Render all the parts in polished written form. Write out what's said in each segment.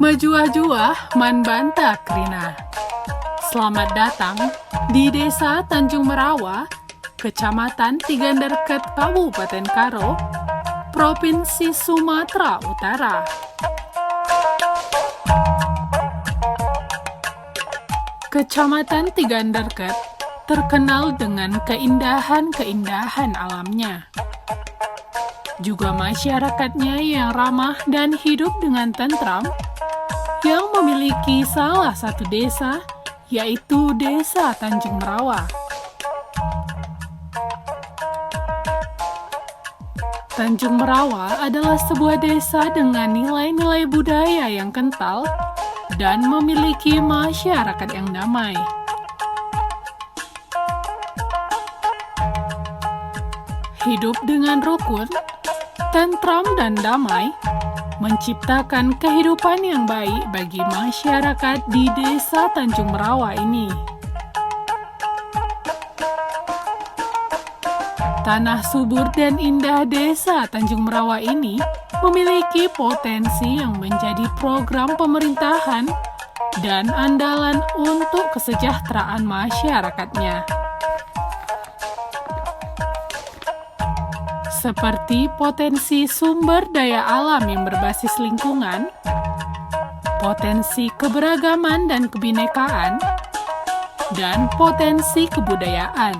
Majuah-juah man banta krina. Selamat datang di Desa Tanjung Merawa, Kecamatan Tiganderket, Kabupaten Karo, Provinsi Sumatera Utara. Kecamatan Tiganderket terkenal dengan keindahan-keindahan alamnya. Juga masyarakatnya yang ramah dan hidup dengan tentram, yang memiliki salah satu desa, yaitu Desa Tanjung Merawa. Tanjung Merawa adalah sebuah desa dengan nilai-nilai budaya yang kental dan memiliki masyarakat yang damai. Hidup dengan rukun, tentram dan damai, menciptakan kehidupan yang baik bagi masyarakat di Desa Tanjung Merawa ini. Tanah subur dan indah Desa Tanjung Merawa ini memiliki potensi yang menjadi program pemerintahan dan andalan untuk kesejahteraan masyarakatnya. Seperti potensi sumber daya alam yang berbasis lingkungan, potensi keberagaman dan kebinekaan, dan potensi kebudayaan.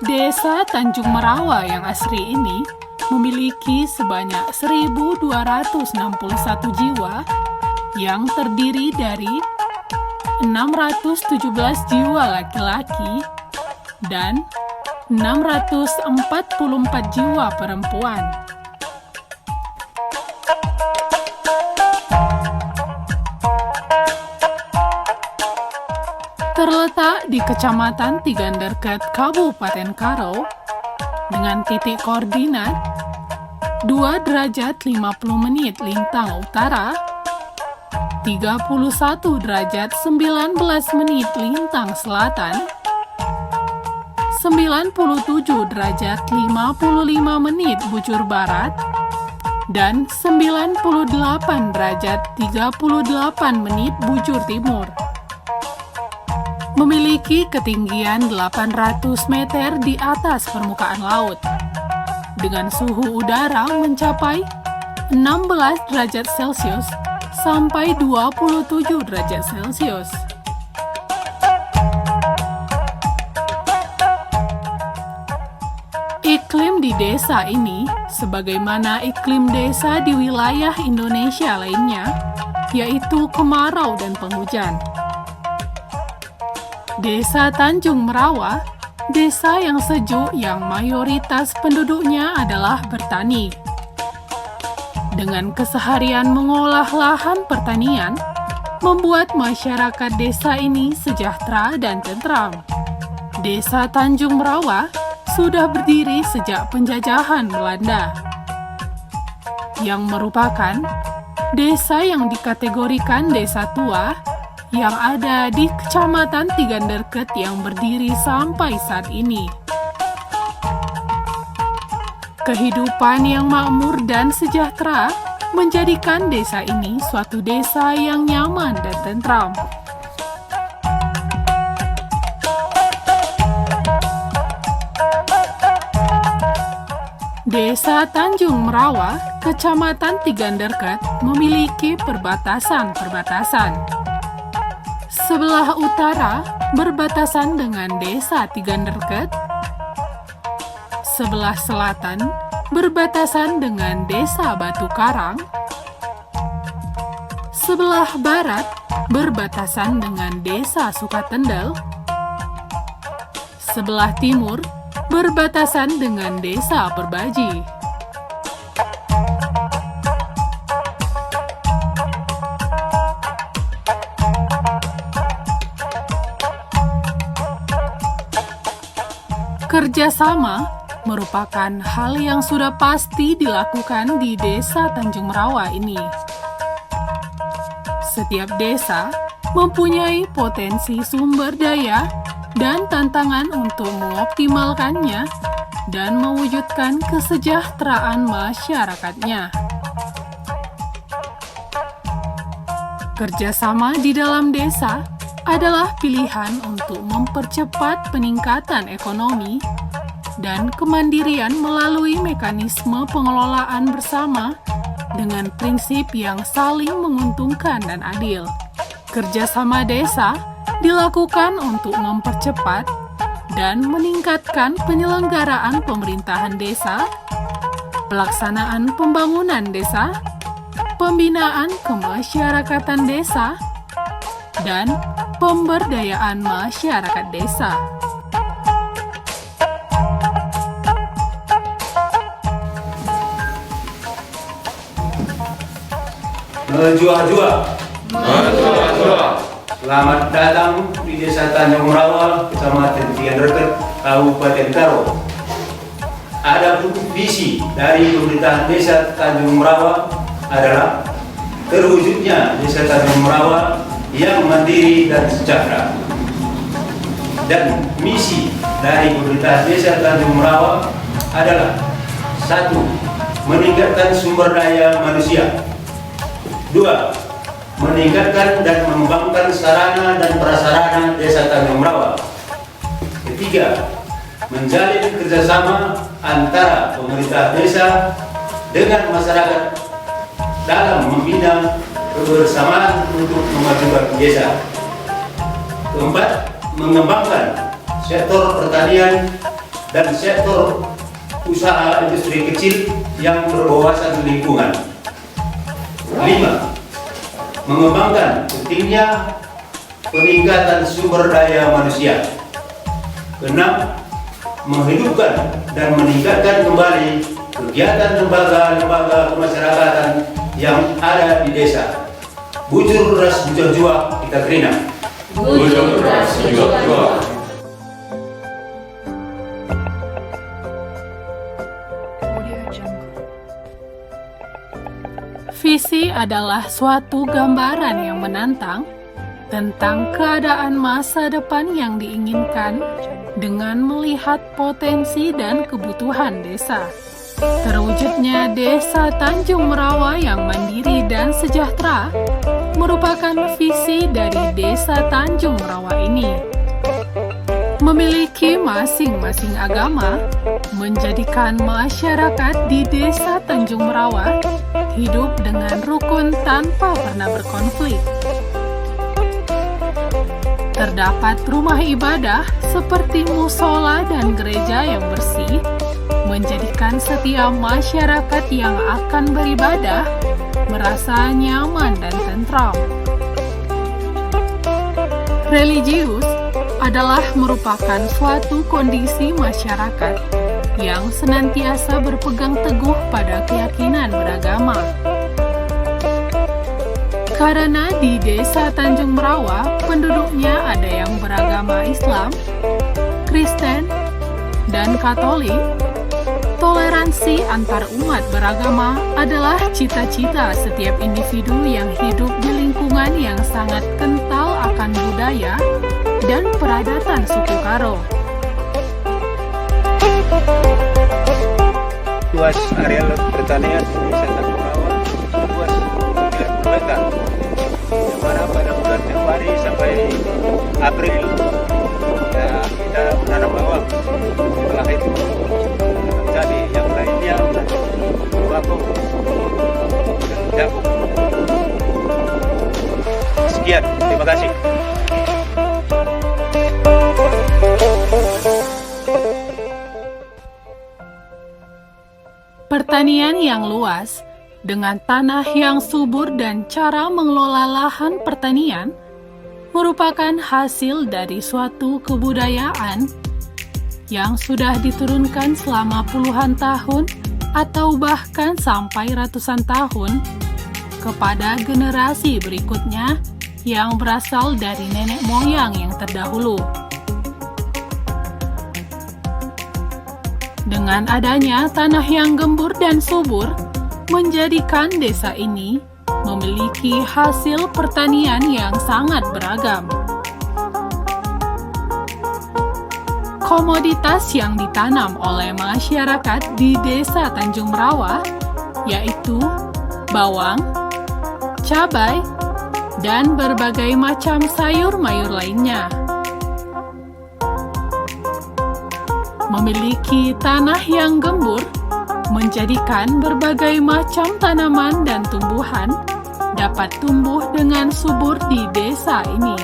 Desa Tanjung Merawa yang asri ini memiliki sebanyak 1.261 jiwa yang terdiri dari 617 jiwa laki-laki dan 644 jiwa perempuan. Terletak di Kecamatan Tiganderket, Kabupaten Karo, dengan titik koordinat 2 derajat 50 menit lintang utara, 31 derajat 19 menit lintang selatan, 97 derajat 55 menit bujur barat, dan 98 derajat 38 menit bujur timur. Memiliki ketinggian 800 meter di atas permukaan laut, dengan suhu udara mencapai 16 derajat Celcius sampai 27 derajat Celcius. Iklim di desa ini, sebagaimana iklim desa di wilayah Indonesia lainnya, yaitu kemarau dan penghujan. Desa Tanjung Merawa, desa yang sejuk yang mayoritas penduduknya adalah bertani. Dengan keseharian mengolah lahan pertanian, membuat masyarakat desa ini sejahtera dan tentram. Desa Tanjung Merawa sudah berdiri sejak penjajahan Belanda, yang merupakan desa yang dikategorikan desa tua yang ada di Kecamatan Tiganderket yang berdiri sampai saat ini. Kehidupan yang makmur dan sejahtera menjadikan desa ini suatu desa yang nyaman dan tentram. Desa Tanjung Merawa, Kecamatan Tiganderket memiliki perbatasan-perbatasan. Sebelah utara berbatasan dengan Desa Tiganderket, sebelah selatan berbatasan dengan Desa Batu Karang, sebelah barat berbatasan dengan Desa Sukatendel, sebelah timur berbatasan dengan Desa Perbaji. Kerjasama merupakan hal yang sudah pasti dilakukan di Desa Tanjung Merawa ini. Setiap desa mempunyai potensi sumber daya dan tantangan untuk mengoptimalkannya dan mewujudkan kesejahteraan masyarakatnya. Kerjasama di dalam desa adalah pilihan untuk mempercepat peningkatan ekonomi dan kemandirian melalui mekanisme pengelolaan bersama dengan prinsip yang saling menguntungkan dan adil. Kerjasama desa dilakukan untuk mempercepat dan meningkatkan penyelenggaraan pemerintahan desa, pelaksanaan pembangunan desa, pembinaan kemasyarakatan desa, dan pemberdayaan masyarakat desa. Menjual-jual. Selamat datang di Desa Tanjung Merawa, Kecamatan Tianreket, Kabupaten Karo. Adapun visi dari pemerintahan Desa Tanjung Merawa adalah terwujudnya Desa Tanjung Merawa yang mandiri dan sejahtera. Dan misi dari pemerintahan Desa Tanjung Merawa adalah 1. Meningkatkan sumber daya manusia. 2. Meningkatkan dan mengembangkan sarana dan prasarana Desa Tanjung Merawa. 3. Menjalin kerjasama antara pemerintah desa dengan masyarakat dalam membina kebersamaan untuk memajukan desa. 4. Mengembangkan sektor pertanian dan sektor usaha industri kecil yang berwawasan lingkungan. 5. Mengembangkan pentingnya peningkatan sumber daya manusia. 6. Menghidupkan dan meningkatkan kembali kegiatan lembaga-lembaga kemasyarakatan yang ada di desa. Bujur ras bujur jua kita kerina. Bujur ras bujur jua. Visi adalah suatu gambaran yang menantang tentang keadaan masa depan yang diinginkan dengan melihat potensi dan kebutuhan desa. Terwujudnya Desa Tanjung Merawa yang mandiri dan sejahtera merupakan visi dari Desa Tanjung Merawa ini. Memiliki masing-masing agama, menjadikan masyarakat di Desa Tanjung Merawa hidup dengan rukun tanpa pernah berkonflik. Terdapat rumah ibadah seperti musola dan gereja yang bersih, menjadikan setiap masyarakat yang akan beribadah merasa nyaman dan tentram. Religius adalah merupakan suatu kondisi masyarakat yang senantiasa berpegang teguh pada keyakinan beragama. Karena di Desa Tanjung Merawa, penduduknya ada yang beragama Islam, Kristen, dan Katolik, toleransi antar umat beragama adalah cita-cita setiap individu yang hidup di lingkungan yang sangat kental akan budaya dan peradatan suku Karo. Luas area pertanian di Desa Tanjung Merawa luas 9 hektar, di mana pada bulan Februari sampai April kita menanam bawang. Setelah itu jadi yang lainnya bawang dan jagung. Sekian, terima kasih. Pertanian yang luas, dengan tanah yang subur dan cara mengelola lahan pertanian, merupakan hasil dari suatu kebudayaan yang sudah diturunkan selama puluhan tahun atau bahkan sampai ratusan tahun kepada generasi berikutnya yang berasal dari nenek moyang yang terdahulu. Dengan adanya tanah yang gembur dan subur, menjadikan desa ini memiliki hasil pertanian yang sangat beragam. Komoditas yang ditanam oleh masyarakat di Desa Tanjung Merawa yaitu bawang, cabai, dan berbagai macam sayur-mayur lainnya. Memiliki tanah yang gembur menjadikan berbagai macam tanaman dan tumbuhan dapat tumbuh dengan subur di desa ini.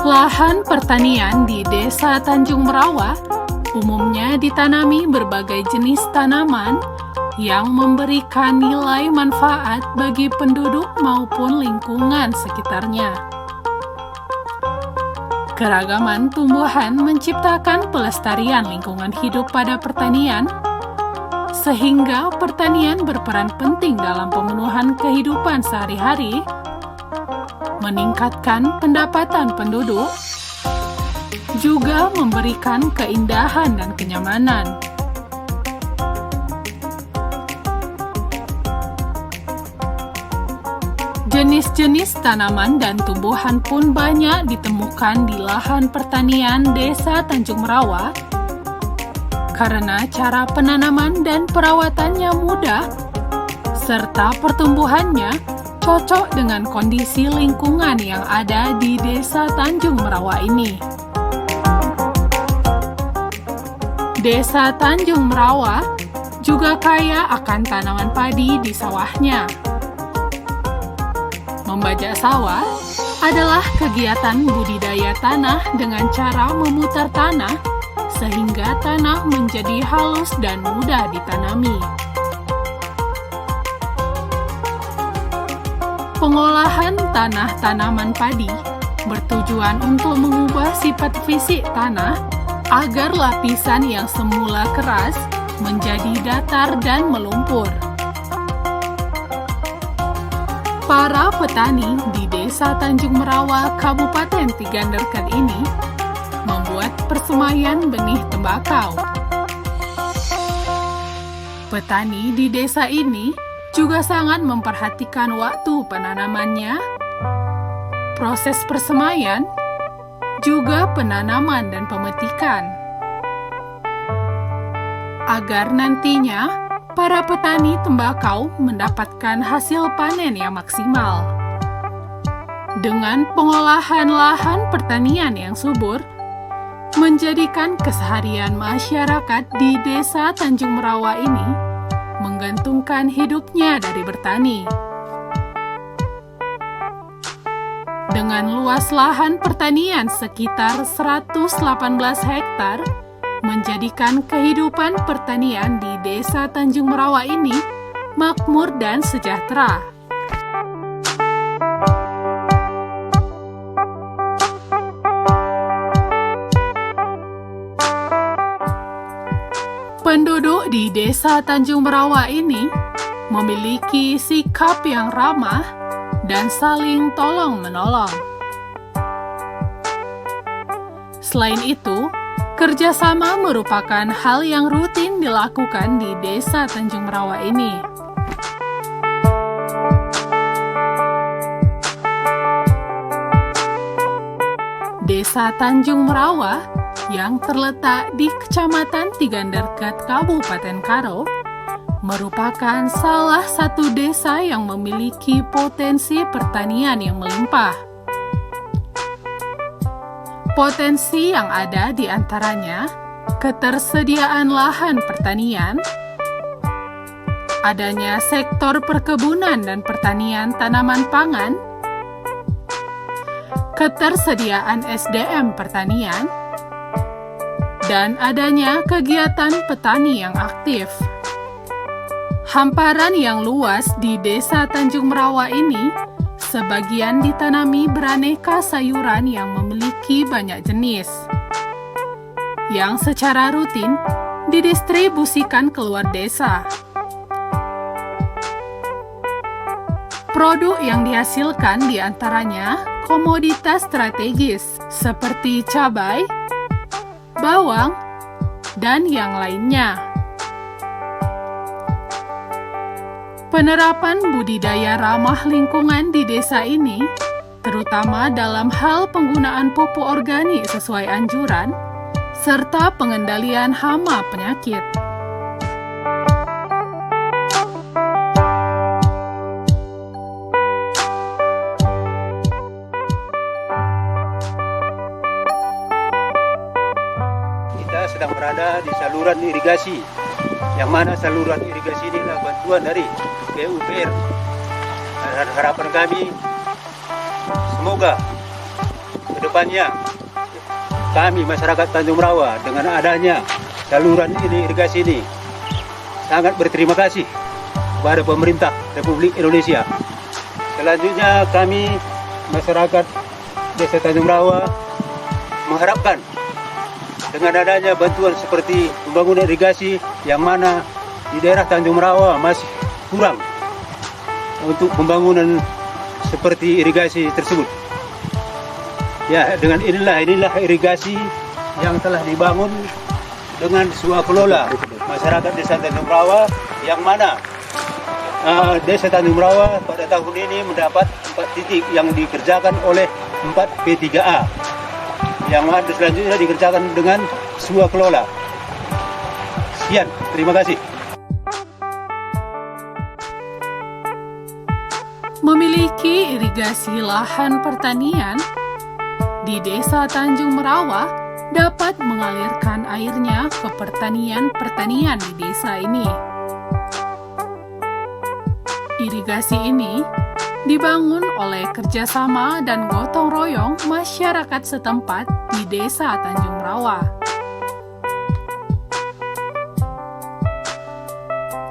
Lahan pertanian di Desa Tanjung Merawa umumnya ditanami berbagai jenis tanaman yang memberikan nilai manfaat bagi penduduk maupun lingkungan sekitarnya. Keragaman tumbuhan menciptakan pelestarian lingkungan hidup pada pertanian, sehingga pertanian berperan penting dalam pemenuhan kehidupan sehari-hari, meningkatkan pendapatan penduduk, juga memberikan keindahan dan kenyamanan. Jenis-jenis tanaman dan tumbuhan pun banyak ditemukan di lahan pertanian Desa Tanjung Merawa karena cara penanaman dan perawatannya mudah, serta pertumbuhannya cocok dengan kondisi lingkungan yang ada di Desa Tanjung Merawa ini. Desa Tanjung Merawa juga kaya akan tanaman padi di sawahnya. Membajak sawah adalah kegiatan budidaya tanah dengan cara memutar tanah sehingga tanah menjadi halus dan mudah ditanami. Pengolahan tanah tanaman padi bertujuan untuk mengubah sifat fisik tanah agar lapisan yang semula keras menjadi datar dan melumpur. Para petani di Desa Tanjung Merawa, Kabupaten Tiga Derkat ini membuat persemaian benih tembakau. Petani di desa ini juga sangat memperhatikan waktu penanamannya, proses persemaian, juga penanaman dan pemetikan, agar nantinya para petani tembakau mendapatkan hasil panen yang maksimal. Dengan pengolahan lahan pertanian yang subur, menjadikan keseharian masyarakat di Desa Tanjung Merawa ini menggantungkan hidupnya dari bertani. Dengan luas lahan pertanian sekitar 118 hektar, menjadikan kehidupan pertanian di Desa Tanjung Merawa ini makmur dan sejahtera. Penduduk di Desa Tanjung Merawa ini memiliki sikap yang ramah dan saling tolong-menolong. Selain itu, kerjasama merupakan hal yang rutin dilakukan di Desa Tanjung Merawa ini. Desa Tanjung Merawa yang terletak di Kecamatan Tiga Derkat, Kabupaten Karo, merupakan salah satu desa yang memiliki potensi pertanian yang melimpah. Potensi yang ada di antaranya ketersediaan lahan pertanian, adanya sektor perkebunan dan pertanian tanaman pangan, ketersediaan SDM pertanian, dan adanya kegiatan petani yang aktif. Hamparan yang luas di Desa Tanjung Merawa ini sebagian ditanami beraneka sayuran yang memiliki banyak jenis, yang secara rutin didistribusikan keluar desa. Produk yang dihasilkan diantaranya komoditas strategis seperti cabai, bawang, dan yang lainnya. Penerapan budidaya ramah lingkungan di desa ini, terutama dalam hal penggunaan pupuk organik sesuai anjuran, serta pengendalian hama penyakit. sedang berada di saluran irigasi, yang mana saluran irigasi ini adalah bantuan dari PUPR. Dan harapan kami, semoga kedepannya kami masyarakat Tanjung Merawa dengan adanya saluran irigasi ini sangat berterima kasih kepada pemerintah Republik Indonesia. Selanjutnya kami masyarakat Desa Tanjung Merawa mengharapkan dengan adanya bantuan seperti pembangunan irigasi yang mana di daerah Tanjung Merawa masih kurang untuk pembangunan seperti irigasi tersebut. Ya, dengan inilah irigasi yang telah dibangun dengan swakelola masyarakat Desa Tanjung Merawa, yang mana Desa Tanjung Merawa pada tahun ini mendapat 4 titik yang dikerjakan oleh 4 P3A, yang mana selanjutnya dikerjakan dengan swakelola. Sekian, terima kasih. Memiliki irigasi lahan pertanian di Desa Tanjung Merawa dapat mengalirkan airnya ke pertanian di desa ini. Irigasi ini dibangun oleh kerjasama dan gotong royong masyarakat setempat di Desa Tanjung Merawa.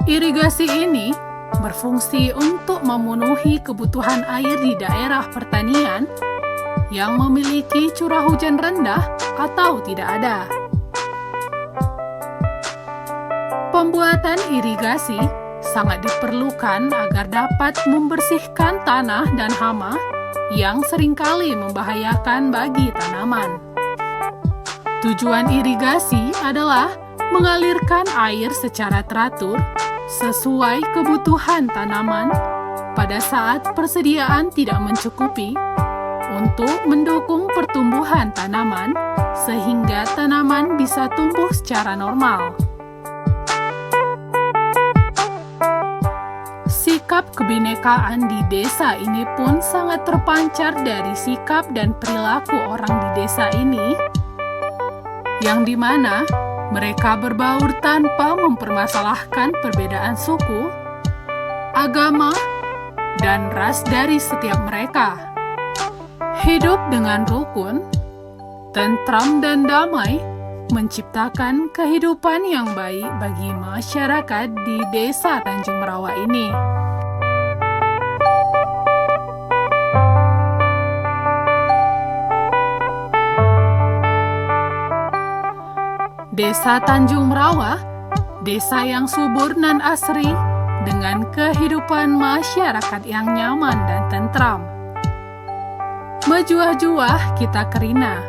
Irigasi ini berfungsi untuk memenuhi kebutuhan air di daerah pertanian yang memiliki curah hujan rendah atau tidak ada. Pembuatan irigasi sangat diperlukan agar dapat membersihkan tanah dan hama yang seringkali membahayakan bagi tanaman. Tujuan irigasi adalah mengalirkan air secara teratur sesuai kebutuhan tanaman pada saat persediaan tidak mencukupi, untuk mendukung pertumbuhan tanaman sehingga tanaman bisa tumbuh secara normal. Sikap kebinekaan di desa ini pun sangat terpancar dari sikap dan perilaku orang di desa ini, yang dimana mereka berbaur tanpa mempermasalahkan perbedaan suku, agama, dan ras dari setiap mereka. Hidup dengan rukun, tentram, dan damai menciptakan kehidupan yang baik bagi masyarakat di Desa Tanjung Merawa ini. Desa Tanjung Merawa, desa yang subur dan asri dengan kehidupan masyarakat yang nyaman dan tentram. Mejuah-juah kita kerina